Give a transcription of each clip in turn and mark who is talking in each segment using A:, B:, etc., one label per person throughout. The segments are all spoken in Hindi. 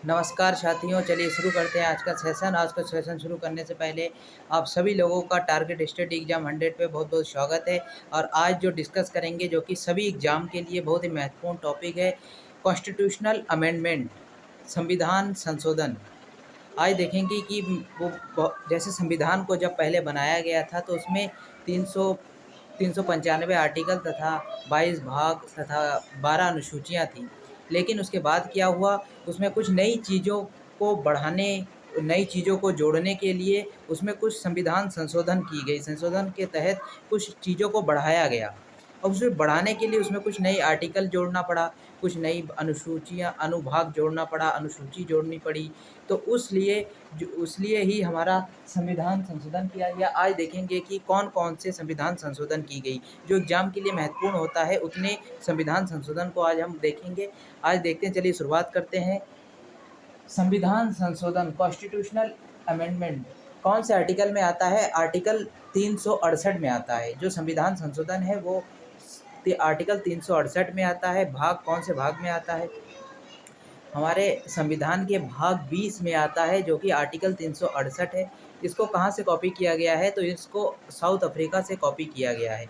A: नमस्कार साथियों, चलिए शुरू करते हैं आज का सेशन। आज का सेशन शुरू करने से पहले आप सभी लोगों का टारगेट स्टेट एग्ज़ाम 100 पे बहुत बहुत स्वागत है। और आज जो डिस्कस करेंगे, जो कि सभी एग्ज़ाम के लिए बहुत ही महत्वपूर्ण टॉपिक है, कॉन्स्टिट्यूशनल अमेंडमेंट, संविधान संशोधन। आज देखेंगे कि जैसे संविधान को जब पहले बनाया गया था तो उसमें 395 आर्टिकल तथा 22 भाग तथा 12 अनुसूचियाँ थीं। लेकिन उसके बाद क्या हुआ, उसमें कुछ नई चीज़ों को बढ़ाने, नई चीज़ों को जोड़ने के लिए उसमें कुछ संविधान संशोधन की गई। संशोधन के तहत कुछ चीज़ों को बढ़ाया गया। अब उसे बढ़ाने के लिए उसमें कुछ नई आर्टिकल जोड़ना पड़ा, कुछ नई अनुसूचियाँ, अनुभाग जोड़ना पड़ा, अनुसूची जोड़नी पड़ी। तो उसलिए ही हमारा संविधान संशोधन किया गया। आज देखेंगे कि कौन-कौन से संविधान संशोधन की गई। जो एग्ज़ाम के लिए महत्वपूर्ण होता है, उतने संविधान संशोधन को आज हम देखेंगे। आज देखते हैं, चलिए शुरुआत करते हैं। संविधान संशोधन, कॉन्स्टिट्यूशनल अमेंडमेंट कौन से आर्टिकल में आता है? आर्टिकल 368 में आता है। जो संविधान संशोधन है वो आर्टिकल 368 में आता है। भाग कौन से भाग में आता है? हमारे संविधान के भाग 20 में आता है, जो कि आर्टिकल 368 है। इसको कहाँ से कॉपी किया गया है? तो इसको साउथ अफ्रीका से कॉपी किया गया है।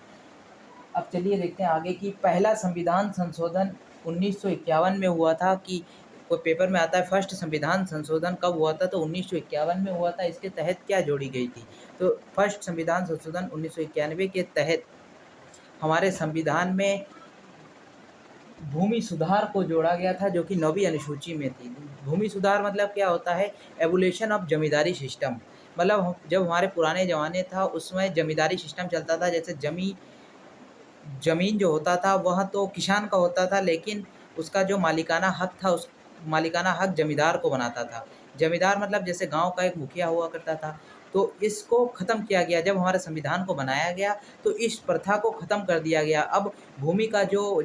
A: अब चलिए देखते हैं आगे कि पहला संविधान संशोधन 1951 में हुआ था। कि कोई पेपर में आता है फर्स्ट संविधान संशोधन कब हुआ था, तो 1951 में हुआ था। इसके तहत क्या जोड़ी गई थी? तो फर्स्ट संविधान संशोधन 1991 के तहत हमारे संविधान में भूमि सुधार को जोड़ा गया था, जो कि 9वीं अनुसूची में थी। भूमि सुधार मतलब क्या होता है? Abolition of zamindari system. मतलब जब हमारे पुराने ज़माने था उसमें जमींदारी सिस्टम चलता था। जैसे ज़मीन जो होता था वह तो किसान का होता था, लेकिन उसका जो मालिकाना हक था, उस मालिकाना हक ज़मींदार को बनाता था। ज़मींदार मतलब जैसे गाँव का एक मुखिया हुआ करता था। तो इसको ख़त्म किया गया जब हमारे संविधान को बनाया गया, तो इस प्रथा को ख़त्म कर दिया गया। अब भूमि का जो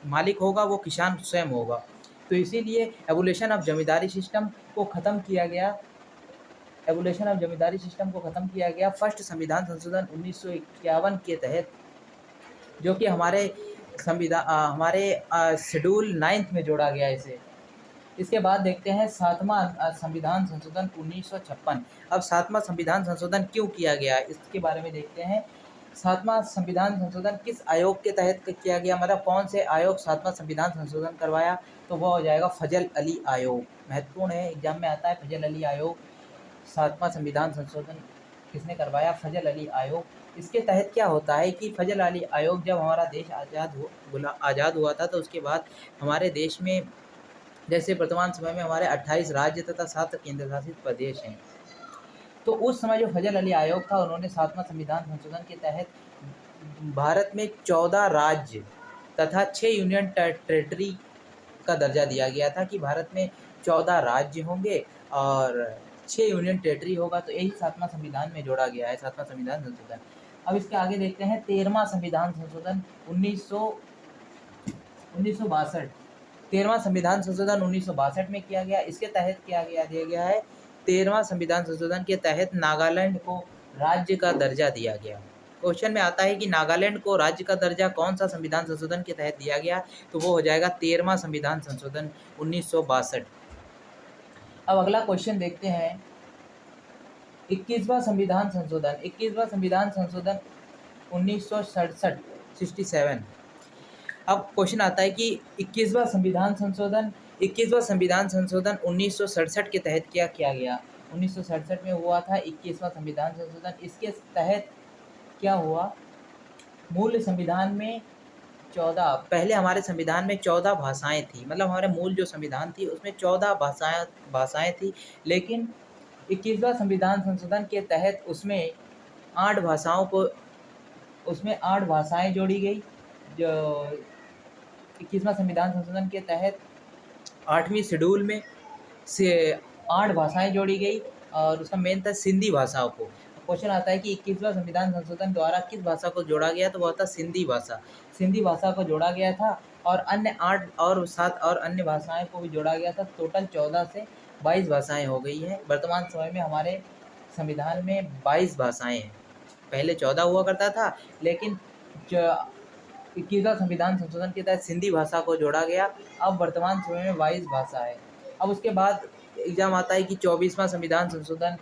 A: मालिक होगा वो किसान स्वयं होगा। तो इसीलिए एबोलिशन ऑफ जमींदारी सिस्टम को ख़त्म किया गया। एबोलिशन ऑफ जमींदारी सिस्टम को ख़त्म किया गया फर्स्ट संविधान संशोधन 1951 के तहत, जो कि हमारे शेड्यूल 9th में जोड़ा गया इसे। इसके बाद देखते हैं सातवां संविधान संशोधन 1956। अब सातवां संविधान संशोधन क्यों किया गया, इसके बारे में देखते हैं। सातवां संविधान संशोधन किस आयोग के तहत किया गया? मतलब कौन से आयोग सातवां संविधान संशोधन करवाया? तो वह हो जाएगा फजल अली आयोग। महत्वपूर्ण है, एग्जाम में आता है फजल अली आयोग। सातवां संविधान संशोधन किसने करवाया? फजल अली आयोग। इसके तहत क्या होता है कि फजल अली आयोग, जब हमारा देश आज़ाद हुआ था, तो उसके बाद हमारे देश में, जैसे वर्तमान समय में हमारे 28 राज्य तथा 7 केंद्र शासित प्रदेश हैं, तो उस समय जो फजल अली आयोग था, उन्होंने सातवां संविधान संशोधन के तहत भारत में 14 राज्य तथा 6 यूनियन टेरिटरी का दर्जा दिया गया था। कि भारत में 14 राज्य होंगे और 6 यूनियन टेरिटरी होगा। तो यही सातवां संविधान में जोड़ा गया है, सातवां संविधान संशोधन। अब इसके आगे देखते हैं 13वां संविधान संशोधन 1962। 13वां संविधान संशोधन 1962 में किया गया। इसके तहत क्या दिया गया है? 13वां संविधान संशोधन के तहत नागालैंड को राज्य का दर्जा दिया गया। क्वेश्चन में आता है कि नागालैंड को राज्य का दर्जा कौन सा संविधान संशोधन के तहत दिया गया? तो वो हो जाएगा 13वां संविधान संशोधन 1962। अब अगला क्वेश्चन देखते हैं 21वां संविधान संशोधन। 21वां संविधान संशोधन 1967, 67। अब क्वेश्चन आता है कि 21वां संविधान संशोधन 1967 के तहत क्या किया गया? 1967 में हुआ था 21वां संविधान संशोधन। इसके तहत क्या हुआ? मूल संविधान में 14, पहले हमारे संविधान में 14 भाषाएं थी। मतलब हमारे मूल जो संविधान थी उसमें 14 भाषाएं थी। लेकिन 21वां संविधान संशोधन के तहत उसमें 8 भाषाएं जोड़ी गई। जो 21वां संविधान संशोधन के तहत 8वीं शेड्यूल में से 8 भाषाएं जोड़ी गई, और उसका मेन था सिंधी भाषाओं को। क्वेश्चन आता है कि 21वां संविधान संशोधन द्वारा किस भाषा को जोड़ा गया? तो वह था सिंधी भाषा। सिंधी भाषा को जोड़ा गया था, और अन्य 8 और 7 और अन्य भाषाएं को भी जोड़ा गया था। टोटल 14 से 22 भाषाएं हो गई हैं। वर्तमान समय में हमारे संविधान में 22 भाषाएं हैं। पहले 14 हुआ करता था, लेकिन 21वां संविधान संशोधन के तहत सिंधी भाषा को जोड़ा गया। अब वर्तमान समय में 22 भाषा है। अब उसके बाद एग्ज़ाम आता है कि 24वां संविधान संशोधन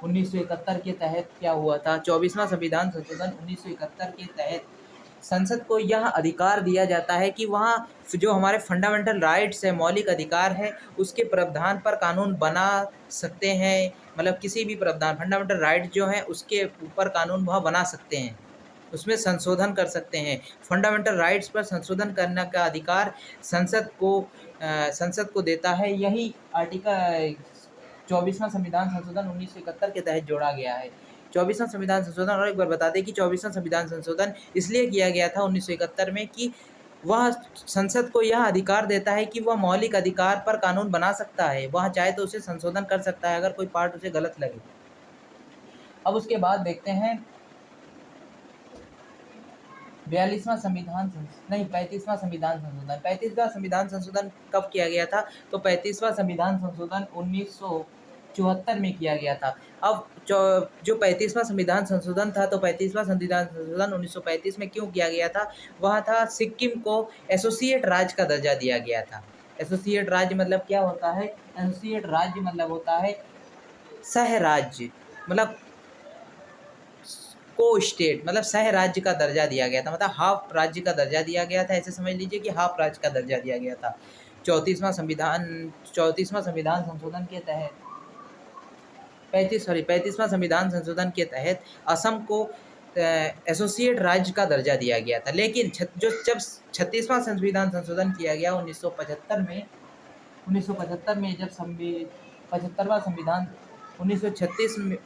A: 1971 के तहत क्या हुआ था। 24वां संविधान संशोधन 1971 के तहत संसद को यह अधिकार दिया जाता है कि वहाँ जो हमारे फंडामेंटल राइट्स है, मौलिक अधिकार है, उसके प्रावधान पर कानून बना सकते हैं। मतलब किसी भी प्रावधान, फंडामेंटल राइट जो हैं उसके ऊपर कानून वह बना सकते हैं, उसमें संशोधन कर सकते हैं। फंडामेंटल राइट्स पर संशोधन करने का अधिकार संसद को देता है। यही आर्टिकल 24वां संविधान संशोधन 1971 के तहत जोड़ा गया है। 24वां संविधान संशोधन, और एक बार बता दें कि 24वां संविधान संशोधन इसलिए किया गया था 1971 में कि वह संसद को यह अधिकार देता है कि वह मौलिक अधिकार पर कानून बना सकता है, वह चाहे तो उसे संशोधन कर सकता है अगर कोई पार्ट उसे गलत लगे। अब उसके बाद देखते हैं 35वां संविधान संशोधन। 35वां संविधान संशोधन कब किया गया था? तो 35वां संविधान संशोधन 1974 में किया गया था। अब जो 35वां संविधान संशोधन था, तो 35वां संविधान संशोधन 1935 में क्यों किया गया था? वह था सिक्किम को एसोसिएट राज्य का दर्जा दिया गया था। एसोसिएट राज्य मतलब क्या होता है? एसोसिएट राज्य मतलब होता है सह राज्य, मतलब को स्टेट, मतलब सह राज्य का दर्जा दिया गया था, मतलब हाफ राज्य का दर्जा दिया गया था। ऐसे समझ लीजिए कि हाफ राज्य का दर्जा दिया गया था। 34वां संविधान संशोधन के तहत 35वां संविधान संशोधन के तहत असम को एसोसिएट राज्य का दर्जा दिया गया था। लेकिन जब 36वां संविधान संशोधन किया गया 1975 में जब 75वां संविधान 1936 में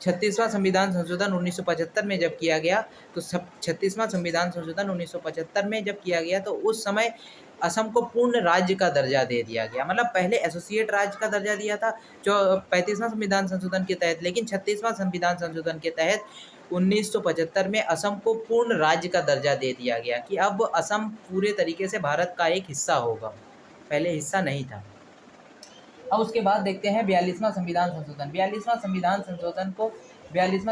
A: 36वां संविधान संशोधन 1975 में जब किया गया, तो 36वां संविधान संशोधन 1975 में जब किया गया तो उस समय असम को पूर्ण राज्य का दर्जा दे दिया गया। मतलब पहले एसोसिएट राज्य का दर्जा दिया था जो 35वां संविधान संशोधन के तहत, लेकिन 36वां संविधान संशोधन के तहत 1975 में असम को पूर्ण राज्य का दर्जा दे दिया गया कि अब असम पूरे तरीके से भारत का एक हिस्सा होगा, पहले हिस्सा नहीं था। अब उसके बाद देखते हैं 42वां संविधान संशोधन। 42वां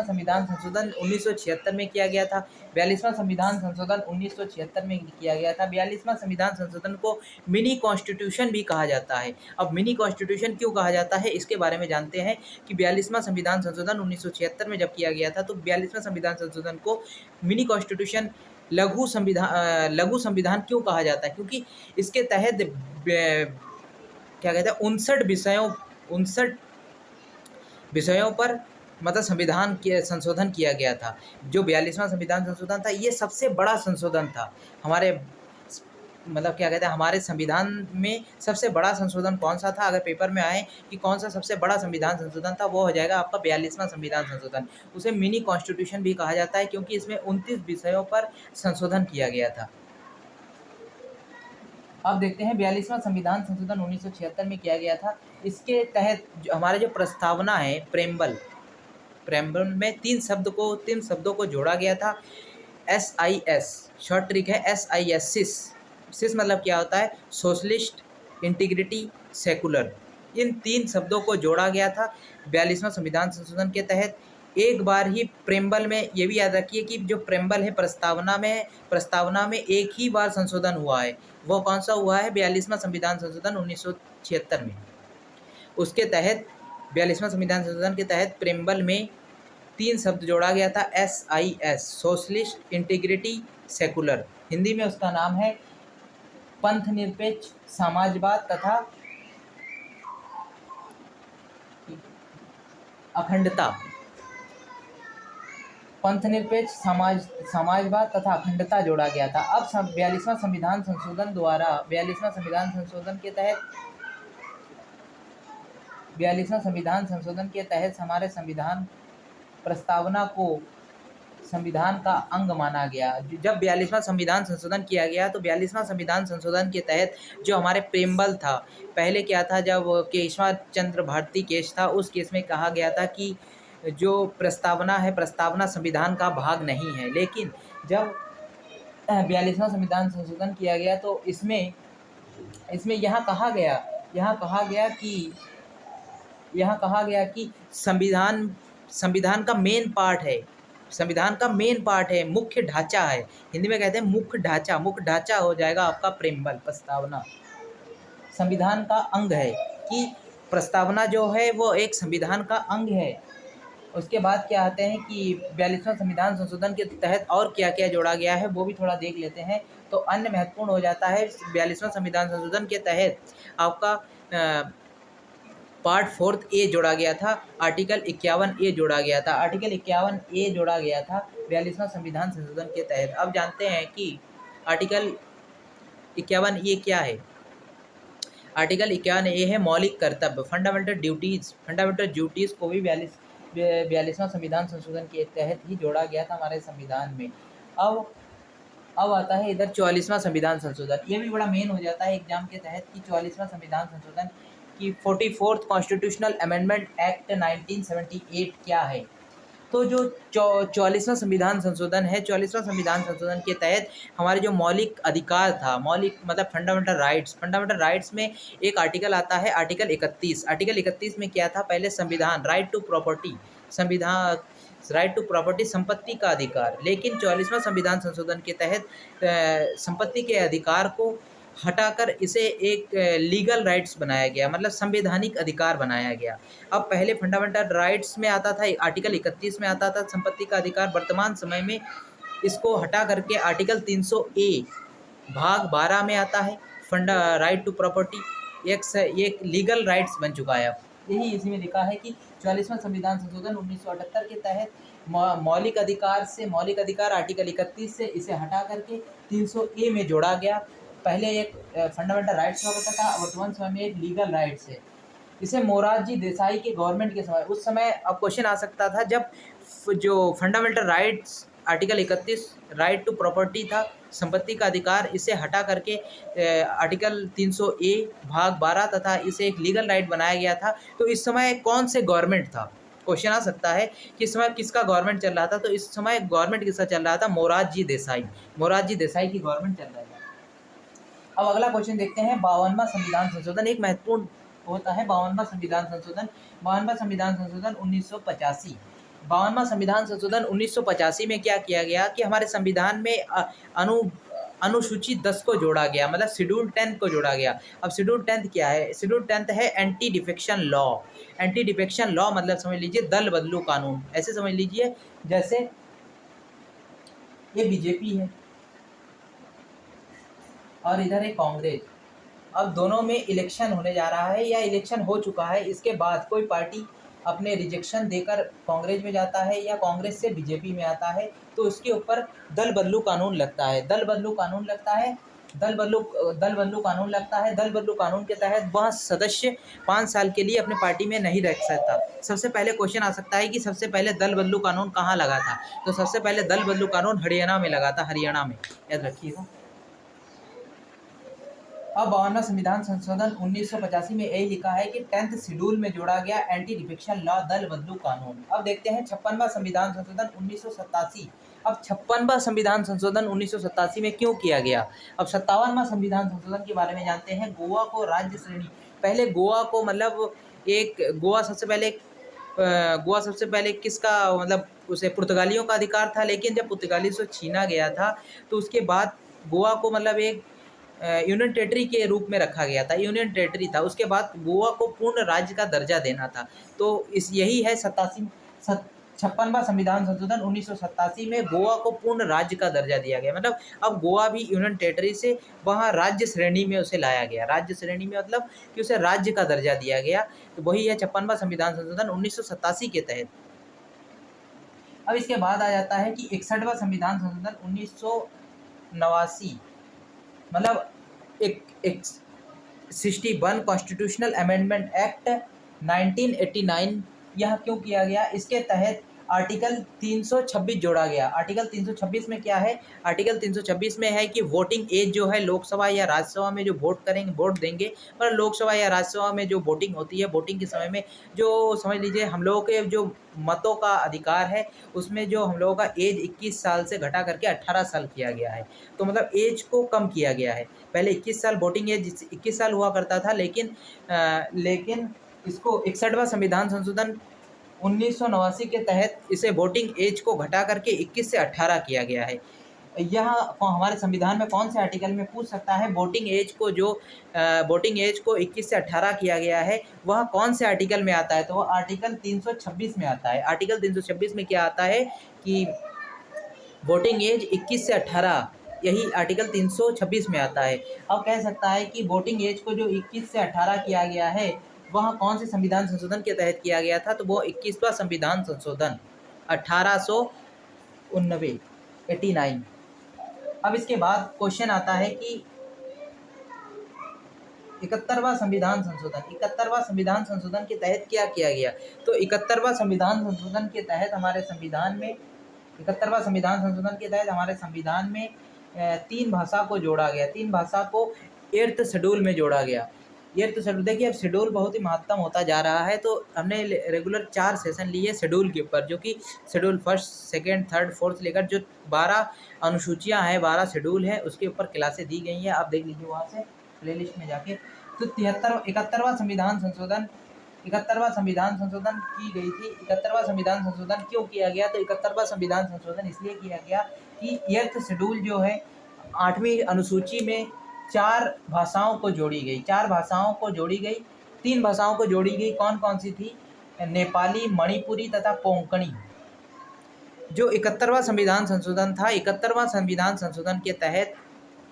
A: संविधान संशोधन 1976 में किया गया था। 42वां संविधान संशोधन 1976 में किया गया था। 42वां संविधान संशोधन को मिनी कॉन्स्टिट्यूशन भी कहा जाता है। अब मिनी कॉन्स्टिट्यूशन क्यों कहा जाता है, इसके बारे में जानते हैं कि 42वां संविधान संशोधन 1976 में जब किया गया था, तो 42वां संविधान संशोधन को मिनी कॉन्स्टिट्यूशन, लघु संविधान क्यों कहा जाता है? क्योंकि इसके तहत क्या कहते हैं 59 विषयों पर मतलब संविधान के संशोधन किया गया था। जो 42वां संविधान संशोधन था, ये सबसे बड़ा संशोधन था हमारे, मतलब क्या कहते हैं हमारे संविधान में सबसे बड़ा संशोधन कौन सा था? अगर पेपर में आए कि कौन सा सबसे बड़ा संविधान संशोधन था, वो हो जाएगा आपका 42वां संविधान संशोधन। उसे मिनी कॉन्स्टिट्यूशन भी कहा जाता है क्योंकि इसमें 29 विषयों पर संशोधन किया गया था। अब देखते हैं 42वां संविधान संशोधन 1976 में किया गया था। इसके तहत हमारे जो प्रस्तावना है प्रेम्बल में तीन शब्दों को जोड़ा गया था। SIS शॉर्ट ट्रिक है, SIS सिस मतलब क्या होता है? Socialist, integrity, secular. इन तीन शब्दों को जोड़ा गया था 42वां संविधान संशोधन के तहत। एक बार ही प्रेम्बल में, ये भी याद रखिए कि जो प्रेम्बल है प्रस्तावना में एक ही बार संशोधन हुआ है। वो कौन सा हुआ है? 42वां संविधान संशोधन 1976 में। उसके तहत 42वां संविधान संशोधन के तहत प्रेम्बल में तीन शब्द जोड़ा गया था, SIS socialist, integrity, secular. Hindi में उसका नाम है पंथ निरपेक्ष, समाजवाद तथा अखंडता। पंथ निरपेक्ष, समाजवाद तथा अखंडता जोड़ा गया था। अब 42वां संविधान संशोधन द्वारा 42वां संविधान संशोधन के तहत हमारे संविधान प्रस्तावना को संविधान का अंग माना गया। जब 42वां संविधान संशोधन किया गया, तो 42वां संविधान संशोधन के तहत जो हमारे प्रेम्बल था, पहले क्या था, जब केशव चंद्र भारती केस था, उस केस में कहा गया था कि जो प्रस्तावना संविधान का भाग नहीं है। लेकिन जब 42वां संविधान संशोधन किया गया, तो इसमें यहाँ कहा गया कि संविधान का मेन पार्ट है, मुख्य ढांचा है। हिंदी में कहते हैं मुख्य ढांचा हो जाएगा आपका प्रेम्बल, प्रस्तावना। संविधान का अंग है, कि प्रस्तावना जो है वो एक संविधान का अंग है। उसके बाद क्या आते हैं कि 42वां संविधान संशोधन के तहत और क्या क्या जोड़ा गया है वो भी थोड़ा देख लेते हैं। तो अन्य महत्वपूर्ण हो जाता है 42वां संविधान संशोधन के तहत आपका पार्ट 4 ए जोड़ा गया था, आर्टिकल 51 ए जोड़ा गया था, आर्टिकल 51 ए जोड़ा गया था 42वां संविधान संशोधन के तहत। अब जानते हैं कि आर्टिकल 51 ए क्या है। आर्टिकल 51 ए है मौलिक कर्तव्य, फंडामेंटल ड्यूटीज़ को भी 42वां संविधान संशोधन के तहत ही जोड़ा गया था हमारे संविधान में। अब आता है इधर 44वां संविधान संशोधन। ये भी बड़ा मेन हो जाता है एग्जाम के तहत कि 44वां संविधान संशोधन की 44th कॉन्स्टिट्यूशनल अमेंडमेंट एक्ट 1978 क्या है। तो जो 44वां संविधान संशोधन है, 44वां संविधान संशोधन के तहत हमारे जो मौलिक अधिकार था, मौलिक मतलब फंडामेंटल राइट्स में एक आर्टिकल आता है आर्टिकल 31। आर्टिकल 31 में क्या था, पहले संविधान राइट टू प्रॉपर्टी संपत्ति का अधिकार, लेकिन 44वां संविधान संशोधन के तहत संपत्ति के अधिकार को हटाकर इसे एक लीगल राइट्स बनाया गया, मतलब संवैधानिक अधिकार बनाया गया। अब पहले फंडामेंटल राइट्स में आता था, आर्टिकल 31 में आता था संपत्ति का अधिकार, वर्तमान समय में इसको हटा करके आर्टिकल 300 ए भाग 12 में आता है राइट टू प्रॉपर्टी, एक लीगल राइट्स बन चुका है। अब यही इसी में लिखा है कि 44वां संविधान संशोधन 1978 के तहत मौलिक अधिकार आर्टिकल 31 से इसे हटा करके 300 ए में जोड़ा गया। पहले एक फंडामेंटल राइट्स हुआ करता था, वर्तमान समय में एक लीगल राइट्स है। इसे मोरारजी देसाई के गवर्नमेंट के समय, उस समय अब क्वेश्चन आ सकता था जब जो fundamental rights article 31 right to property था, संपत्ति का अधिकार, इसे हटा करके आर्टिकल 300 ए भाग 12 तथा इसे एक लीगल राइट बनाया गया था। तो इस समय कौन से गवर्नमेंट था, क्वेश्चन आ सकता है कि इस समय किसका गवर्नमेंट चल रहा था। तो इस समय गवर्नमेंट किसका चल रहा था, मोरारजी देसाई की गवर्नमेंट चल रहा था। अब अगला क्वेश्चन देखते हैं 52वां संविधान संशोधन। एक महत्वपूर्ण होता है 52वां संविधान संशोधन। 52वां संविधान संशोधन 1985। 52वां संविधान संशोधन 1985 में क्या किया गया कि हमारे संविधान में अनुसूची 10 को जोड़ा गया, मतलब शेड्यूल 10 को जोड़ा गया। अब शेड्यूल 10 क्या है, शेड्यूल 10 है anti defection law. Anti defection law मतलब समझ लीजिए दल बदलू कानून, ऐसे समझ लीजिए जैसे ये बीजेपी है और इधर है कांग्रेस। अब दोनों में इलेक्शन होने जा रहा है या इलेक्शन हो चुका है, इसके बाद कोई पार्टी अपने रिजेक्शन देकर कांग्रेस में जाता है या कांग्रेस से बीजेपी में आता है, तो उसके ऊपर दल बदलू कानून लगता है। दल बदलू कानून कानून के तहत वह सदस्य 5 साल के लिए अपने पार्टी में नहीं रह सकता। सबसे पहले क्वेश्चन आ सकता है कि सबसे पहले दल बदलू कानून कहाँ लगा था। तो सबसे पहले दल बदलू कानून हरियाणा में लगा था, हरियाणा में, याद रखिएगा। अब 52वां संविधान संशोधन 1985 में यही लिखा है कि 10th शेड्यूल में जोड़ा गया एंटी डिफेक्शन लॉ दल बदलू कानून। अब देखते हैं 56वां संविधान संशोधन 1987। अब 56वां संविधान संशोधन 1987 में क्यों किया गया। अब 57वां संविधान संशोधन के बारे में जानते हैं। गोवा को राज्य श्रेणी, पहले गोवा को मतलब गोवा सबसे पहले किसका, मतलब उसे पुर्तगालियों का अधिकार था, लेकिन जब पुर्तगाली से छीना गया था तो उसके बाद गोवा को मतलब एक यूनियन टेरिटरी के रूप में रखा गया था, यूनियन टेरिटरी था। उसके बाद गोवा को पूर्ण राज्य का दर्जा देना था। तो यही है 56वां संविधान संशोधन 1987 में गोवा को पूर्ण राज्य का दर्जा दिया गया। मतलब अब गोवा भी यूनियन टेरिटरी से वहाँ राज्य श्रेणी में उसे लाया गया। राज्य श्रेणी में मतलब कि उसे राज्य का दर्जा दिया गया। तो वही है 56वां संविधान संशोधन 1987 के तहत। अब इसके बाद आ जाता है कि 61वां संविधान संशोधन 1989, मतलब एक 61 कॉन्स्टिट्यूशनल अमेंडमेंट एक्ट 1989। यह क्यों किया गया, इसके तहत आर्टिकल 326 जोड़ा गया। आर्टिकल 326 में क्या है, आर्टिकल 326 में है कि वोटिंग एज जो है लोकसभा या राज्यसभा में जो वोट देंगे, पर लोकसभा या राज्यसभा में जो वोटिंग होती है, वोटिंग के समय में जो समझ लीजिए हम लोगों के जो मतों का अधिकार है, उसमें जो हम लोगों का एज 21 साल से घटा करके 18 साल किया गया है। तो मतलब एज को कम किया गया है। पहले 21 साल वोटिंग एज 21 साल हुआ करता था, लेकिन इसको 61वां संविधान संशोधन 1989 के तहत इसे वोटिंग एज को घटा करके 21 से 18 किया गया है। हमारे संविधान में कौन से आर्टिकल में पूछ सकता है वोटिंग एज को, जो वोटिंग एज को 21 से 18 किया गया है, वह कौन से आर्टिकल में आता है? तो वह आर्टिकल 326 में आता है। आर्टिकल 326 में क्या आता है कि वोटिंग एज 21 से 18, यही आर्टिकल 326 में आता है। अब कह सकता है कि वोटिंग एज को जो 21 से 18 किया गया है, वह कौन से संविधान संशोधन के तहत किया गया था? तो वो 21वां संविधान संशोधन 1889, 89। अब इसके बाद क्वेश्चन आता है कि 71वां संविधान संशोधन के तहत क्या किया गया? तो 71वां संविधान संशोधन के तहत हमारे संविधान में 3 भाषा को जोड़ा गया, 3 भाषा को 8th शेड्यूल में जोड़ा गया। 8th शेड्यूल, देखिए अब शेड्यूल बहुत ही महत्तम होता जा रहा है, तो हमने रेगुलर 4 सेशन लिए शेड्यूल के ऊपर, जो कि schedule 1st, 2nd, 3rd, 4th लेकर जो 12 अनुसूचियाँ हैं, 12 शेड्यूल हैं, उसके ऊपर क्लासें दी गई हैं। आप देख लीजिए वहाँ से प्लेलिस्ट में जाके। तो 71वां संविधान संशोधन की गई थी। 71वां संविधान संशोधन क्यों किया गया? तो 71वां संविधान संशोधन इसलिए किया गया कि 8th शेड्यूल जो है 8वीं अनुसूची में 4 भाषाओं को जोड़ी गई, 3 भाषाओं को जोड़ी गई। कौन कौन सी थी? नेपाली, मणिपुरी तथा कोंकणी। जो 71वां संविधान संशोधन था, 71वां संविधान संशोधन के तहत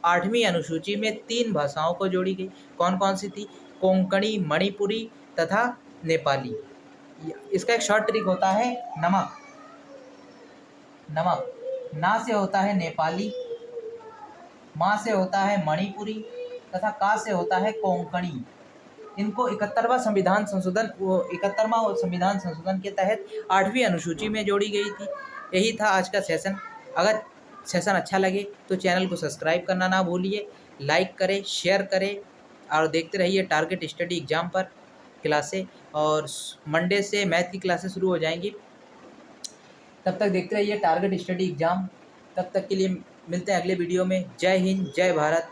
A: 8वीं अनुसूची में 3 भाषाओं को जोड़ी गई। कौन कौन सी थी? कोंकणी, मणिपुरी तथा नेपाली। इसका एक शॉर्ट ट्रिक होता है नमक। ना से होता है नेपाली, माँ से होता है मणिपुरी तथा का से होता है कोंकणी। इनको 71वां संविधान संशोधन के तहत 8वीं अनुसूची में जोड़ी गई थी। यही था आज का सेशन। अगर सेशन अच्छा लगे तो चैनल को सब्सक्राइब करना ना भूलिए, लाइक करें, शेयर करें और देखते रहिए टारगेट स्टडी एग्ज़ाम पर क्लासें। और मंडे से मैथ की क्लासें शुरू हो जाएंगी। तब तक देखते रहिए टारगेट स्टडी एग्ज़ाम। तब तक के लिए मिलते हैं अगले वीडियो में। जय हिंद, जय भारत।